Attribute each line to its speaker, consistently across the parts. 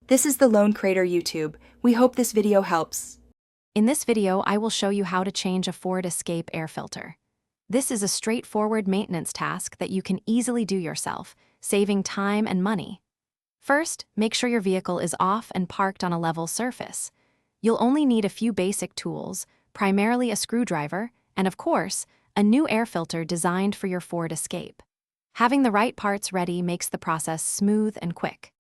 Speaker 1: This is the Lone Crater YouTube. We hope this video helps.
Speaker 2: In this video, I will show you how to change a Ford Escape air filter. This is a straightforward maintenance task that you can easily do yourself, saving time and money. First, make sure your vehicle is off and parked on a level surface. You'll only need a few basic tools, primarily a screwdriver, and of course, a new air filter designed for your Ford Escape. Having the right parts ready makes the process smooth and quick.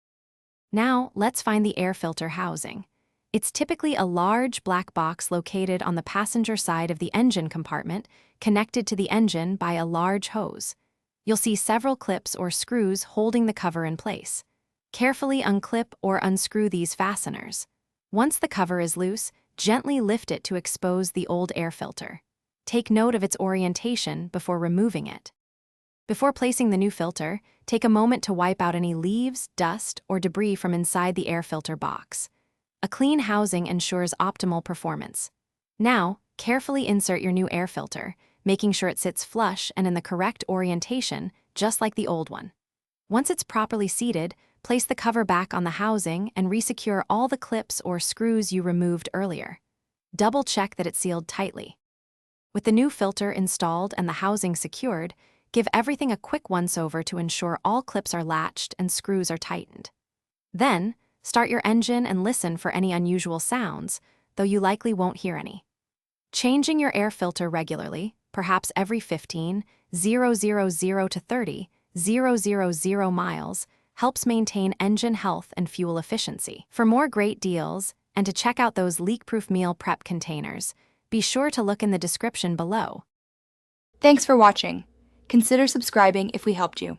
Speaker 2: Now, let's find the air filter housing. It's typically a large black box located on the passenger side of the engine compartment, connected to the engine by a large hose. You'll see several clips or screws holding the cover in place. Carefully unclip or unscrew these fasteners. Once the cover is loose, gently lift it to expose the old air filter. Take note of its orientation before removing it. Before placing the new filter, take a moment to wipe out any leaves, dust, or debris from inside the air filter box. A clean housing ensures optimal performance. Now, carefully insert your new air filter, making sure it sits flush and in the correct orientation, just like the old one. Once it's properly seated, place the cover back on the housing and resecure all the clips or screws you removed earlier. Double-check that it's sealed tightly. With the new filter installed and the housing secured, give everything a quick once-over to ensure all clips are latched and screws are tightened. Then, start your engine and listen for any unusual sounds, though you likely won't hear any. Changing your air filter regularly, perhaps every 15,000 to 30,000 miles, helps maintain engine health and fuel efficiency. For more great deals, and to check out those leak-proof meal prep containers, be sure to look in the description below.
Speaker 1: Thanks for watching. Consider subscribing if we helped you.